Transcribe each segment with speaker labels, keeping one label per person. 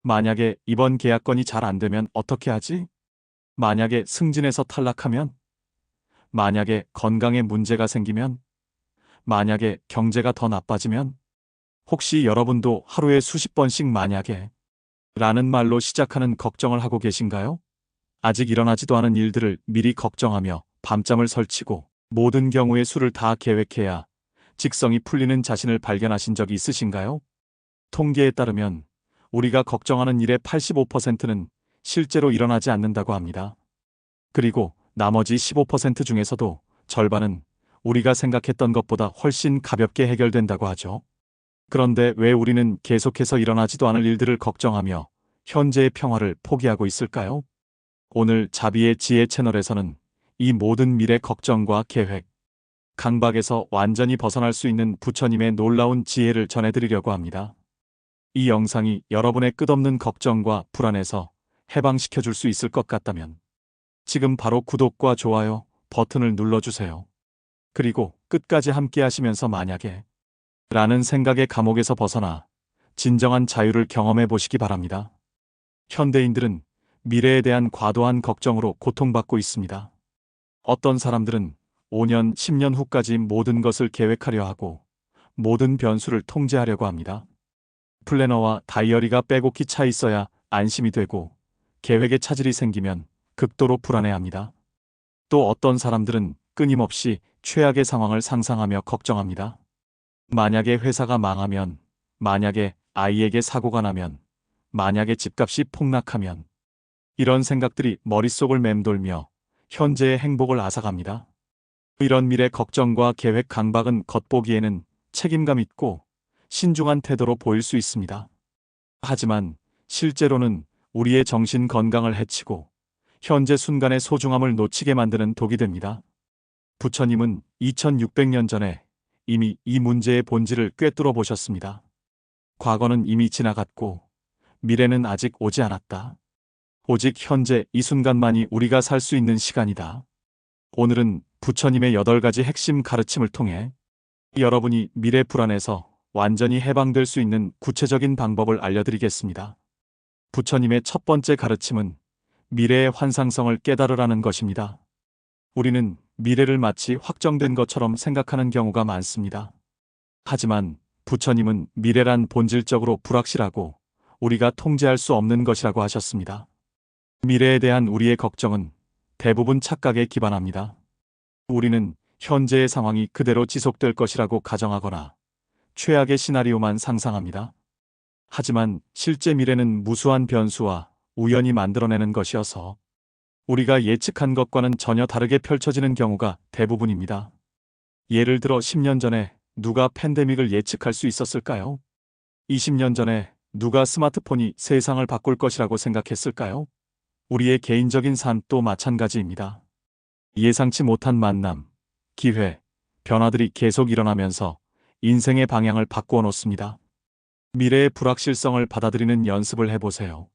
Speaker 1: 만약에 이번 계약건이 잘 안 되면 어떻게 하지? 만약에 승진해서 탈락하면? 만약에 건강에 문제가 생기면? 만약에 경제가 더 나빠지면? 혹시 여러분도 하루에 수십 번씩 만약에 라는 말로 시작하는 걱정을 하고 계신가요? 아직 일어나지도 않은 일들을 미리 걱정하며 밤잠을 설치고 모든 경우의 수를 다 계획해야 직성이 풀리는 자신을 발견하신 적이 있으신가요? 통계에 따르면 우리가 걱정하는 일의 85%는 실제로 일어나지 않는다고 합니다. 그리고 나머지 15% 중에서도 절반은 우리가 생각했던 것보다 훨씬 가볍게 해결된다고 하죠. 그런데 왜 우리는 계속해서 일어나지도 않을 일들을 걱정하며 현재의 평화를 포기하고 있을까요? 오늘 자비의 지혜 채널에서는 이 모든 미래 걱정과 계획, 강박에서 완전히 벗어날 수 있는 부처님의 놀라운 지혜를 전해드리려고 합니다. 이 영상이 여러분의 끝없는 걱정과 불안에서 해방시켜 줄 수 있을 것 같다면 지금 바로 구독과 좋아요 버튼을 눌러주세요. 그리고 끝까지 함께 하시면서 만약에 라는 생각의 감옥에서 벗어나 진정한 자유를 경험해 보시기 바랍니다. 현대인들은 미래에 대한 과도한 걱정으로 고통받고 있습니다. 어떤 사람들은 5년, 10년 후까지 모든 것을 계획하려 하고 모든 변수를 통제하려고 합니다. 플래너와 다이어리가 빼곡히 차 있어야 안심이 되고 계획에 차질이 생기면 극도로 불안해합니다. 또 어떤 사람들은 끊임없이 최악의 상황을 상상하며 걱정합니다. 만약에 회사가 망하면, 만약에 아이에게 사고가 나면, 만약에 집값이 폭락하면, 이런 생각들이 머릿속을 맴돌며 현재의 행복을 앗아갑니다. 이런 미래 걱정과 계획 강박은 겉보기에는 책임감 있고 신중한 태도로 보일 수 있습니다. 하지만 실제로는 우리의 정신 건강을 해치고 현재 순간의 소중함을 놓치게 만드는 독이 됩니다. 부처님은 2600년 전에 이미 이 문제의 본질을 꿰뚫어 보셨습니다. 과거는 이미 지나갔고 미래는 아직 오지 않았다. 오직 현재 이 순간만이 우리가 살 수 있는 시간이다. 오늘은 부처님의 8가지 핵심 가르침을 통해 여러분이 미래 불안에서 완전히 해방될 수 있는 구체적인 방법을 알려드리겠습니다. 부처님의 첫 번째 가르침은 미래의 환상성을 깨달으라는 것입니다. 우리는 미래를 마치 확정된 것처럼 생각하는 경우가 많습니다. 하지만 부처님은 미래란 본질적으로 불확실하고 우리가 통제할 수 없는 것이라고 하셨습니다. 미래에 대한 우리의 걱정은 대부분 착각에 기반합니다. 우리는 현재의 상황이 그대로 지속될 것이라고 가정하거나 최악의 시나리오만 상상합니다. 하지만 실제 미래는 무수한 변수와 우연히 만들어내는 것이어서 우리가 예측한 것과는 전혀 다르게 펼쳐지는 경우가 대부분입니다. 예를 들어 10년 전에 누가 팬데믹을 예측할 수 있었을까요? 20년 전에 누가 스마트폰이 세상을 바꿀 것이라고 생각했을까요? 우리의 개인적인 삶도 마찬가지입니다. 예상치 못한 만남, 기회, 변화들이 계속 일어나면서 인생의 방향을 바꾸어 놓습니다. 미래의 불확실성을 받아들이는 연습을 해보세요.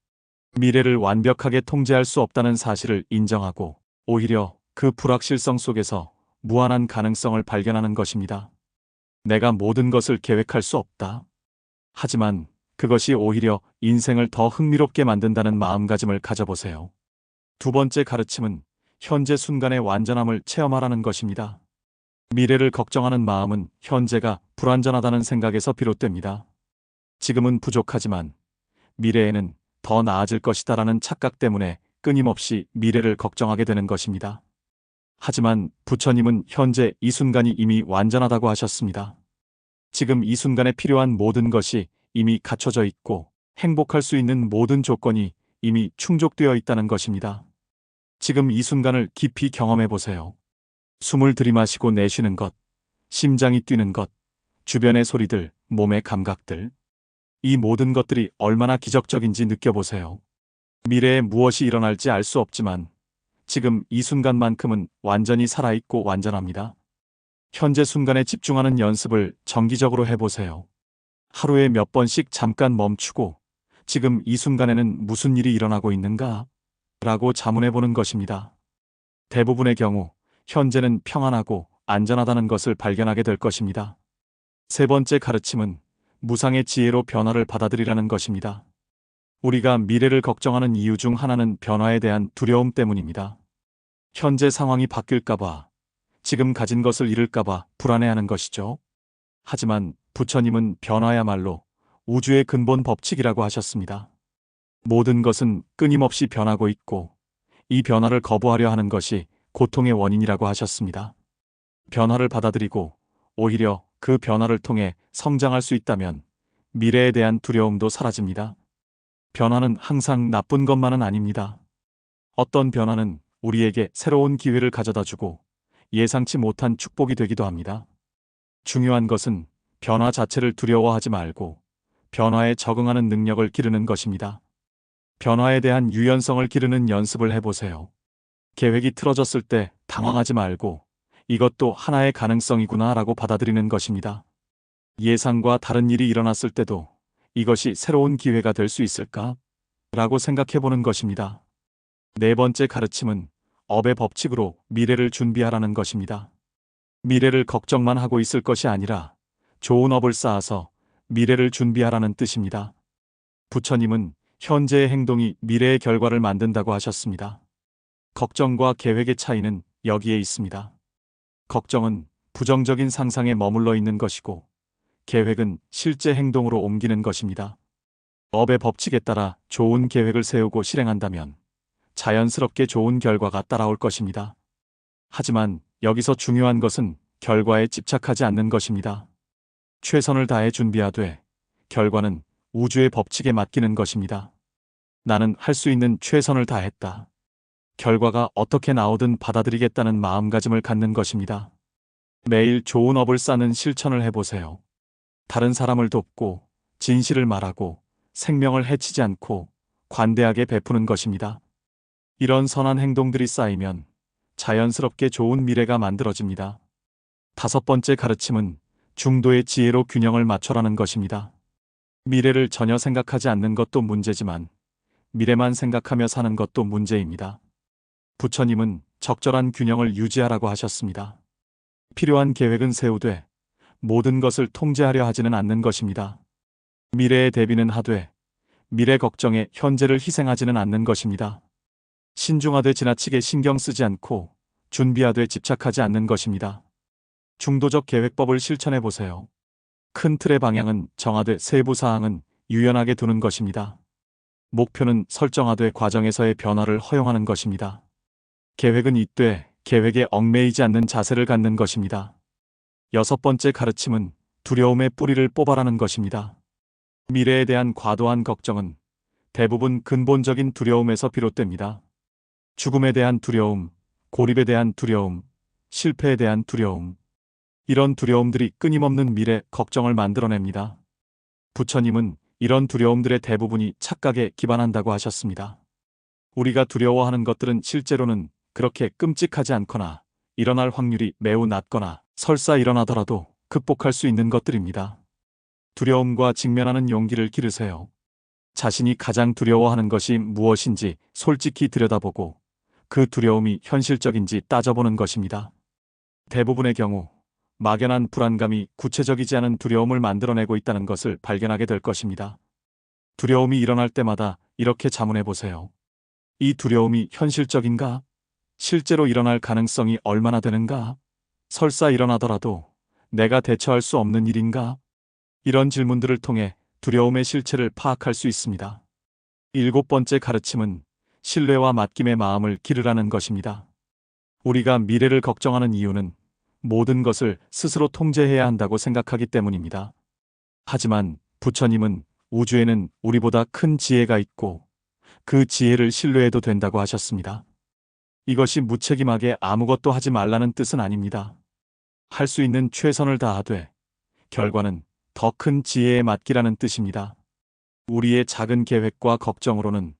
Speaker 1: 미래를 완벽하게 통제할 수 없다는 사실을 인정하고 오히려 그 불확실성 속에서 무한한 가능성을 발견하는 것입니다. 내가 모든 것을 계획할 수 없다. 하지만 그것이 오히려 인생을 더 흥미롭게 만든다는 마음가짐을 가져보세요. 두 번째 가르침은 현재 순간의 완전함을 체험하라는 것입니다. 미래를 걱정하는 마음은 현재가 불완전하다는 생각에서 비롯됩니다. 지금은 부족하지만 미래에는 더 나아질 것이다라는 착각 때문에 끊임없이 미래를 걱정하게 되는 것입니다. 하지만 부처님은 현재 이 순간이 이미 완전하다고 하셨습니다. 지금 이 순간에 필요한 모든 것이 이미 갖춰져 있고 행복할 수 있는 모든 조건이 이미 충족되어 있다는 것입니다. 지금 이 순간을 깊이 경험해 보세요. 숨을 들이마시고 내쉬는 것, 심장이 뛰는 것, 주변의 소리들, 몸의 감각들. 이 모든 것들이 얼마나 기적적인지 느껴보세요. 미래에 무엇이 일어날지 알 수 없지만 지금 이 순간만큼은 완전히 살아있고 완전합니다. 현재 순간에 집중하는 연습을 정기적으로 해보세요. 하루에 몇 번씩 잠깐 멈추고 지금 이 순간에는 무슨 일이 일어나고 있는가? 라고 자문해보는 것입니다. 대부분의 경우 현재는 평안하고 안전하다는 것을 발견하게 될 것입니다. 세 번째 가르침은 무상의 지혜로 변화를 받아들이라는 것입니다. 우리가 미래를 걱정하는 이유 중 하나는 변화에 대한 두려움 때문입니다. 현재 상황이 바뀔까봐, 지금 가진 것을 잃을까봐 불안해하는 것이죠. 하지만 부처님은 변화야말로 우주의 근본 법칙이라고 하셨습니다. 모든 것은 끊임없이 변하고 있고, 이 변화를 거부하려 하는 것이 고통의 원인이라고 하셨습니다. 변화를 받아들이고 오히려 그 변화를 통해 성장할 수 있다면 미래에 대한 두려움도 사라집니다. 변화는 항상 나쁜 것만은 아닙니다. 어떤 변화는 우리에게 새로운 기회를 가져다 주고 예상치 못한 축복이 되기도 합니다. 중요한 것은 변화 자체를 두려워하지 말고 변화에 적응하는 능력을 기르는 것입니다. 변화에 대한 유연성을 기르는 연습을 해보세요. 계획이 틀어졌을 때 당황하지 말고 이것도 하나의 가능성이구나 라고 받아들이는 것입니다. 예상과 다른 일이 일어났을 때도 이것이 새로운 기회가 될 수 있을까? 라고 생각해 보는 것입니다. 네 번째 가르침은 업의 법칙으로 미래를 준비하라는 것입니다. 미래를 걱정만 하고 있을 것이 아니라 좋은 업을 쌓아서 미래를 준비하라는 뜻입니다. 부처님은 현재의 행동이 미래의 결과를 만든다고 하셨습니다. 걱정과 계획의 차이는 여기에 있습니다. 걱정은 부정적인 상상에 머물러 있는 것이고, 계획은 실제 행동으로 옮기는 것입니다. 업의 법칙에 따라 좋은 계획을 세우고 실행한다면 자연스럽게 좋은 결과가 따라올 것입니다. 하지만 여기서 중요한 것은 결과에 집착하지 않는 것입니다. 최선을 다해 준비하되 결과는 우주의 법칙에 맡기는 것입니다. 나는 할 수 있는 최선을 다했다. 결과가 어떻게 나오든 받아들이겠다는 마음가짐을 갖는 것입니다. 매일 좋은 업을 쌓는 실천을 해보세요. 다른 사람을 돕고 진실을 말하고 생명을 해치지 않고 관대하게 베푸는 것입니다. 이런 선한 행동들이 쌓이면 자연스럽게 좋은 미래가 만들어집니다. 다섯 번째 가르침은 중도의 지혜로 균형을 맞춰라는 것입니다. 미래를 전혀 생각하지 않는 것도 문제지만 미래만 생각하며 사는 것도 문제입니다. 부처님은 적절한 균형을 유지하라고 하셨습니다. 필요한 계획은 세우되 모든 것을 통제하려 하지는 않는 것입니다. 미래에 대비는 하되 미래 걱정에 현재를 희생하지는 않는 것입니다. 신중하되 지나치게 신경 쓰지 않고 준비하되 집착하지 않는 것입니다. 중도적 계획법을 실천해 보세요. 큰 틀의 방향은 정하되 세부 사항은 유연하게 두는 것입니다. 목표는 설정하되 과정에서의 변화를 허용하는 것입니다. 계획은 있되 계획에 얽매이지 않는 자세를 갖는 것입니다. 여섯 번째 가르침은 두려움의 뿌리를 뽑아라는 것입니다. 미래에 대한 과도한 걱정은 대부분 근본적인 두려움에서 비롯됩니다. 죽음에 대한 두려움, 고립에 대한 두려움, 실패에 대한 두려움. 이런 두려움들이 끊임없는 미래 걱정을 만들어냅니다. 부처님은 이런 두려움들의 대부분이 착각에 기반한다고 하셨습니다. 우리가 두려워하는 것들은 실제로는 그렇게 끔찍하지 않거나 일어날 확률이 매우 낮거나 설사 일어나더라도 극복할 수 있는 것들입니다. 두려움과 직면하는 용기를 기르세요. 자신이 가장 두려워하는 것이 무엇인지 솔직히 들여다보고 그 두려움이 현실적인지 따져보는 것입니다. 대부분의 경우 막연한 불안감이 구체적이지 않은 두려움을 만들어내고 있다는 것을 발견하게 될 것입니다. 두려움이 일어날 때마다 이렇게 자문해 보세요. 이 두려움이 현실적인가? 실제로 일어날 가능성이 얼마나 되는가? 설사 일어나더라도 내가 대처할 수 없는 일인가? 이런 질문들을 통해 두려움의 실체를 파악할 수 있습니다. 일곱 번째 가르침은 신뢰와 맡김의 마음을 기르라는 것입니다. 우리가 미래를 걱정하는 이유는 모든 것을 스스로 통제해야 한다고 생각하기 때문입니다. 하지만 부처님은 우주에는 우리보다 큰 지혜가 있고 그 지혜를 신뢰해도 된다고 하셨습니다. 이것이 무책임하게 아무것도 하지 말라는 뜻은 아닙니다. 할 수 있는 최선을 다하되 결과는 더 큰 지혜에 맡기라는 뜻입니다. 우리의 작은 계획과 걱정으로는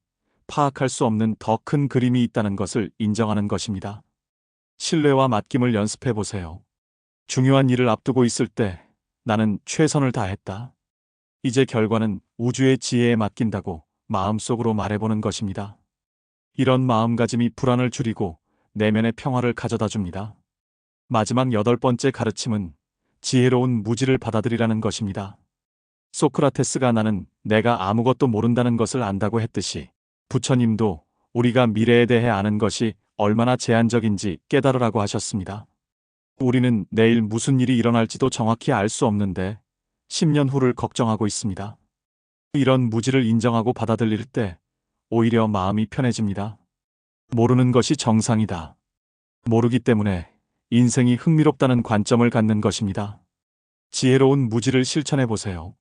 Speaker 1: 파악할 수 없는 더 큰 그림이 있다는 것을 인정하는 것입니다. 신뢰와 맡김을 연습해 보세요. 중요한 일을 앞두고 있을 때 나는 최선을 다했다. 이제 결과는 우주의 지혜에 맡긴다고 마음속으로 말해보는 것입니다. 이런 마음가짐이 불안을 줄이고 내면의 평화를 가져다 줍니다. 마지막 여덟 번째 가르침은 지혜로운 무지를 받아들이라는 것입니다. 소크라테스가 나는 내가 아무것도 모른다는 것을 안다고 했듯이 부처님도 우리가 미래에 대해 아는 것이 얼마나 제한적인지 깨달으라고 하셨습니다. 우리는 내일 무슨 일이 일어날지도 정확히 알 수 없는데 10년 후를 걱정하고 있습니다. 이런 무지를 인정하고 받아들일 때 오히려 마음이 편해집니다. 모르는 것이 정상이다. 모르기 때문에 인생이 흥미롭다는 관점을 갖는 것입니다. 지혜로운 무지를 실천해 보세요.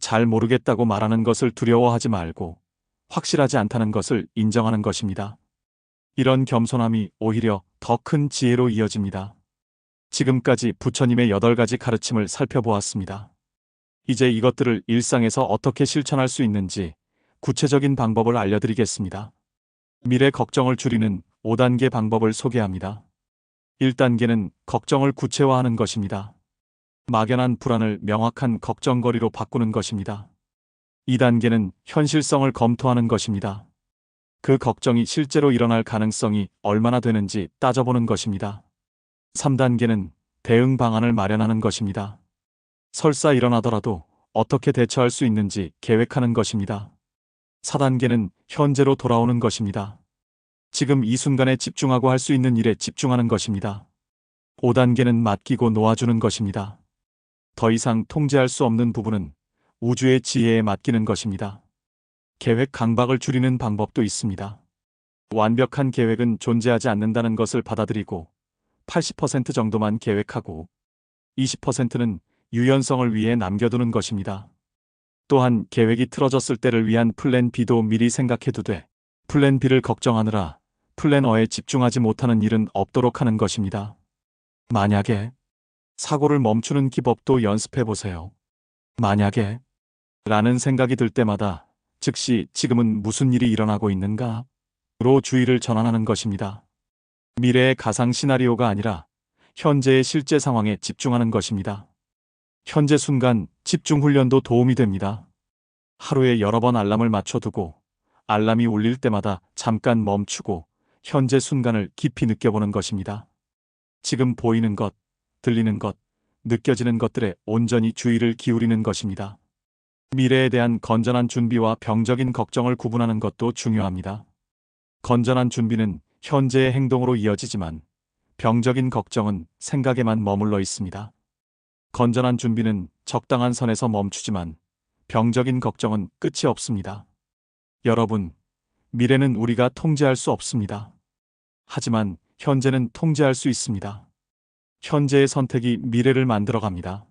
Speaker 1: 잘 모르겠다고 말하는 것을 두려워하지 말고 확실하지 않다는 것을 인정하는 것입니다. 이런 겸손함이 오히려 더 큰 지혜로 이어집니다. 지금까지 부처님의 8가지 가르침을 살펴보았습니다. 이제 이것들을 일상에서 어떻게 실천할 수 있는지 구체적인 방법을 알려드리겠습니다. 미래 걱정을 줄이는 5단계 방법을 소개합니다. 1단계는 걱정을 구체화하는 것입니다. 막연한 불안을 명확한 걱정거리로 바꾸는 것입니다. 2단계는 현실성을 검토하는 것입니다. 그 걱정이 실제로 일어날 가능성이 얼마나 되는지 따져보는 것입니다. 3단계는 대응 방안을 마련하는 것입니다. 설사 일어나더라도 어떻게 대처할 수 있는지 계획하는 것입니다. 4단계는 현재로 돌아오는 것입니다. 지금 이 순간에 집중하고 할 수 있는 일에 집중하는 것입니다. 5단계는 맡기고 놓아주는 것입니다. 더 이상 통제할 수 없는 부분은 우주의 지혜에 맡기는 것입니다. 계획 강박을 줄이는 방법도 있습니다. 완벽한 계획은 존재하지 않는다는 것을 받아들이고 80% 정도만 계획하고 20%는 유연성을 위해 남겨두는 것입니다. 또한 계획이 틀어졌을 때를 위한 플랜 B도 미리 생각해두되 플랜 B를 걱정하느라 플랜 A에 집중하지 못하는 일은 없도록 하는 것입니다. 만약에 사고를 멈추는 기법도 연습해보세요. 만약에 라는 생각이 들 때마다 즉시 지금은 무슨 일이 일어나고 있는가? 로 주의를 전환하는 것입니다. 미래의 가상 시나리오가 아니라 현재의 실제 상황에 집중하는 것입니다. 현재 순간 집중 훈련도 도움이 됩니다. 하루에 여러 번 알람을 맞춰두고 알람이 울릴 때마다 잠깐 멈추고 현재 순간을 깊이 느껴보는 것입니다. 지금 보이는 것, 들리는 것, 느껴지는 것들에 온전히 주의를 기울이는 것입니다. 미래에 대한 건전한 준비와 병적인 걱정을 구분하는 것도 중요합니다. 건전한 준비는 현재의 행동으로 이어지지만 병적인 걱정은 생각에만 머물러 있습니다. 건전한 준비는 적당한 선에서 멈추지만 병적인 걱정은 끝이 없습니다. 여러분, 미래는 우리가 통제할 수 없습니다. 하지만 현재는 통제할 수 있습니다. 현재의 선택이 미래를 만들어갑니다.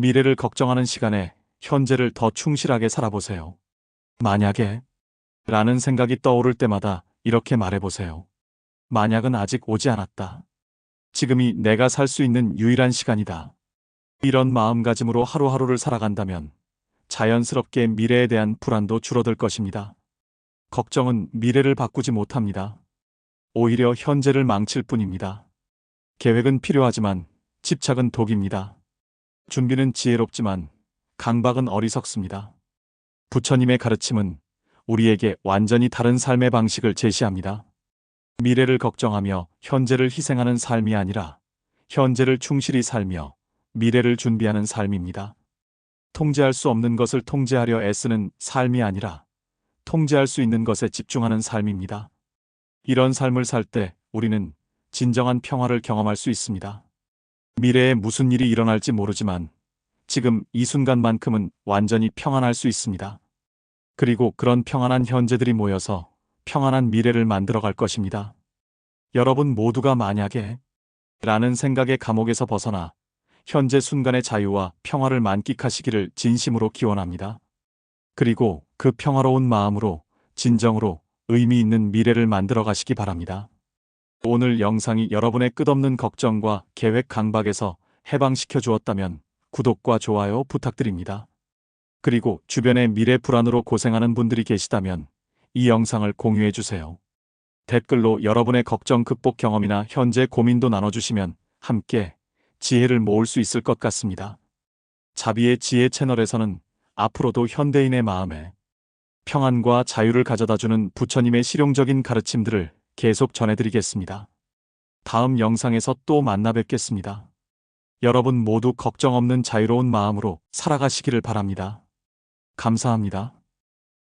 Speaker 1: 미래를 걱정하는 시간에 현재를 더 충실하게 살아보세요. 만약에 라는 생각이 떠오를 때마다 이렇게 말해보세요. 만약은 아직 오지 않았다. 지금이 내가 살 수 있는 유일한 시간이다. 이런 마음가짐으로 하루하루를 살아간다면 자연스럽게 미래에 대한 불안도 줄어들 것입니다. 걱정은 미래를 바꾸지 못합니다. 오히려 현재를 망칠 뿐입니다. 계획은 필요하지만 집착은 독입니다. 준비는 지혜롭지만 강박은 어리석습니다. 부처님의 가르침은 우리에게 완전히 다른 삶의 방식을 제시합니다. 미래를 걱정하며 현재를 희생하는 삶이 아니라 현재를 충실히 살며 미래를 준비하는 삶입니다. 통제할 수 없는 것을 통제하려 애쓰는 삶이 아니라 통제할 수 있는 것에 집중하는 삶입니다. 이런 삶을 살 때 우리는 진정한 평화를 경험할 수 있습니다. 미래에 무슨 일이 일어날지 모르지만 지금 이 순간만큼은 완전히 평안할 수 있습니다. 그리고 그런 평안한 현재들이 모여서 평안한 미래를 만들어갈 것입니다. 여러분 모두가 만약에 라는 생각의 감옥에서 벗어나 현재 순간의 자유와 평화를 만끽하시기를 진심으로 기원합니다. 그리고 그 평화로운 마음으로 진정으로 의미 있는 미래를 만들어 가시기 바랍니다. 오늘 영상이 여러분의 끝없는 걱정과 계획 강박에서 해방시켜 주었다면 구독과 좋아요 부탁드립니다. 그리고 주변에 미래 불안으로 고생하는 분들이 계시다면 이 영상을 공유해 주세요. 댓글로 여러분의 걱정 극복 경험이나 현재 고민도 나눠주시면 함께 지혜를 모을 수 있을 것 같습니다. 자비의 지혜 채널에서는 앞으로도 현대인의 마음에 평안과 자유를 가져다주는 부처님의 실용적인 가르침들을 계속 전해드리겠습니다. 다음 영상에서 또 만나 뵙겠습니다. 여러분 모두 걱정 없는 자유로운 마음으로 살아가시기를 바랍니다. 감사합니다.